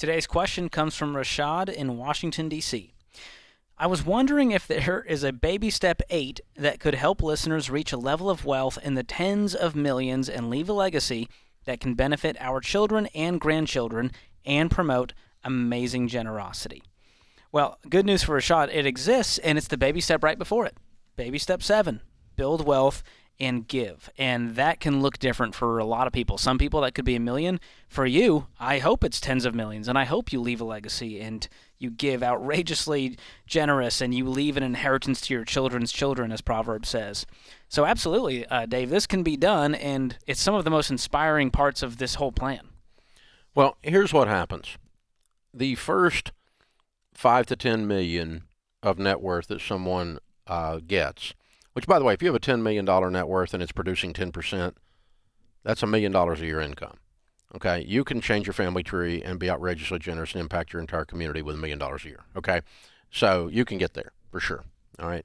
Today's question comes from Rashad in Washington, D.C. I was wondering if there is a baby step 8 that could help listeners reach a level of wealth in the tens of millions and leave a legacy that can benefit our children and grandchildren and promote amazing generosity. Well, good news for Rashad, it exists, and it's the baby step right before it. Baby step 7, build wealth and give. And that can look different for a lot of people. Some people that could be $1 million. For you, I hope it's tens of millions, and I hope you leave a legacy and you give outrageously generous and you leave an inheritance to your children's children, as Proverbs says. So absolutely, Dave, this can be done, and it's some of the most inspiring parts of this whole plan. Well, here's what happens. The first 5 to 10 million of net worth that someone gets, which, by the way, if you have a $10 million net worth and it's producing 10%, that's $1 million a year income. Okay, you can change your family tree and be outrageously generous and impact your entire community with $1 million a year. Okay, so you can get there for sure. All right,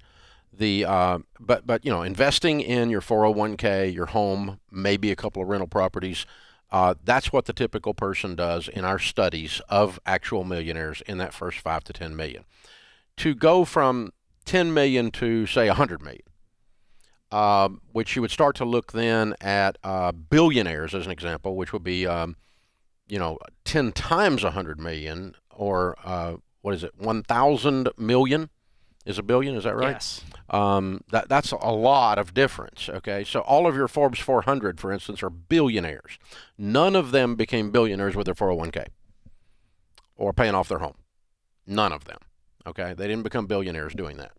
but you know, investing in your 401k, your home, maybe a couple of rental properties. That's what the typical person does in our studies of actual millionaires in that first 5 to 10 million. To go from 10 million to say 100 million. Which you would start to look then at billionaires as an example, which would be, 10 times 100 million, or 1,000 million is a billion, is that right? Yes. That's a lot of difference, okay? So all of your Forbes 400, for instance, are billionaires. None of them became billionaires with their 401k or paying off their home. None of them, okay? They didn't become billionaires doing that.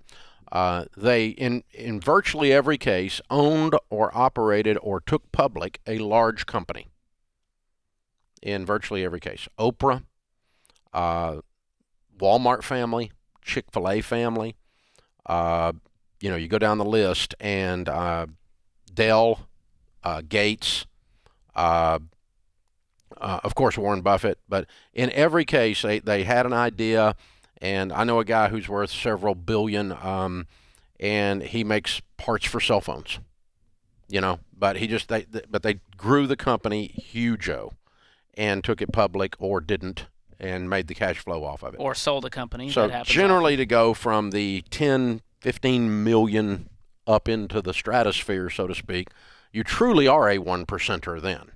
They, in virtually every case, owned or operated or took public a large company. In virtually every case. Oprah, Walmart family, Chick-fil-A family. You go down the list, and Dell, Gates, of course Warren Buffett. But in every case, they had an idea. And I know a guy who's worth several billion, and he makes parts for cell phones, but they grew the company huge-o and took it public or didn't and made the cash flow off of it. Or sold a company. So generally to go from the 10, 15 million up into the stratosphere, so to speak, you truly are a 1%er then,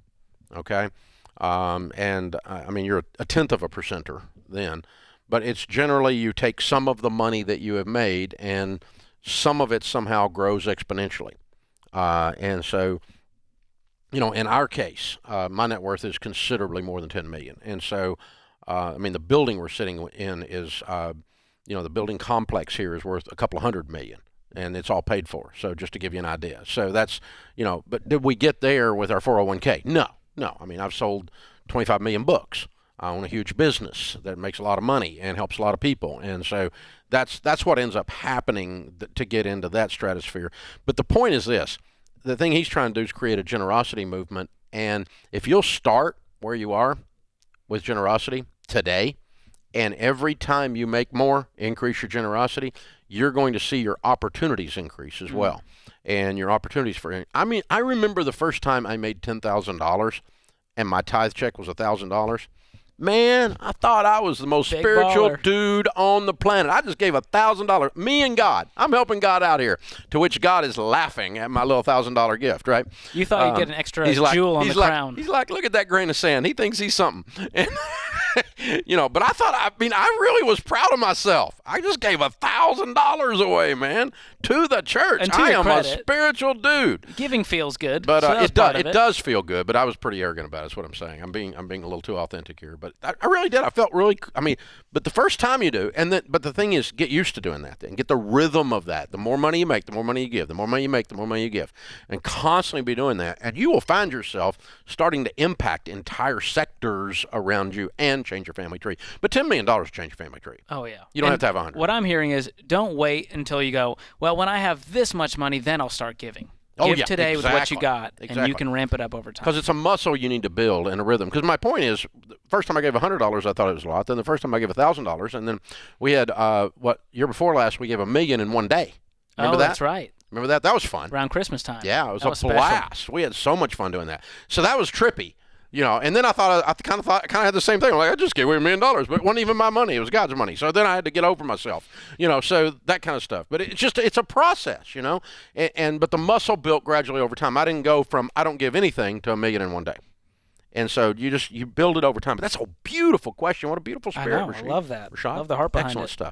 okay? You're a tenth of a percenter then. But it's generally you take some of the money that you have made and some of it somehow grows exponentially. And so, in our case, my net worth is considerably more than 10 million. And so, the building we're sitting in is, the building complex here is worth a couple of $100 million, and it's all paid for. So just to give you an idea. So that's, but did we get there with our 401k? No. I've sold 25 million books. I own a huge business that makes a lot of money and helps a lot of people. And so that's what ends up happening to get into that stratosphere. But the point is this. The thing he's trying to do is create a generosity movement. And if you'll start where you are with generosity today, and every time you make more, increase your generosity, you're going to see your opportunities increase as well. And your opportunities I remember the first time I made $10,000 and my tithe check was $1,000. Man, I thought I was the most Big spiritual baller. dude on the planet. I just gave $1,000. Me and God. I'm helping God out here. To which God is laughing at my little $1,000 gift, right? You thought you'd get an extra jewel on the crown. He's like, look at that grain of sand. He thinks he's something. And, but I thought, I really was proud of myself. I just gave $1,000 away, man, to the church. And to I your am credit, a spiritual dude. Giving feels good. But so it does feel good. But I was pretty arrogant about it. That's what I'm saying. I'm being a little too authentic here. But I really did. I felt really. But the first time you do, but the thing is, get used to doing that. Then get the rhythm of that. The more money you make, the more money you give. The more money you make, the more money you give, and constantly be doing that. And you will find yourself starting to impact entire sectors around you and change your family tree. But $10 million change your family tree. Oh yeah. You don't have to have 100. What I'm hearing is, don't wait until you go, well, when I have this much money, then I'll start giving. Give today with what you got, and you can ramp it up over time. Because it's a muscle you need to build and a rhythm. Because my point is, the first time I gave $100, I thought it was a lot. Then the first time I gave $1,000, and then we had year before last we gave $1 million in one day. Remember that? That's right. Remember that? That was fun. Around Christmas time. Yeah, it was a blast. We had so much fun doing that. So that was trippy. And then I kind of had the same thing. Like, I just gave away $1 million, but it wasn't even my money; it was God's money. So then I had to get over myself, So that kind of stuff. But it's a process, but the muscle built gradually over time. I didn't go from I don't give anything to $1 million in one day. And so you build it over time. But that's a beautiful question. What a beautiful spirit, I know. Rashid. I love that. Rashad? Love the heart behind Excellent it. stuff.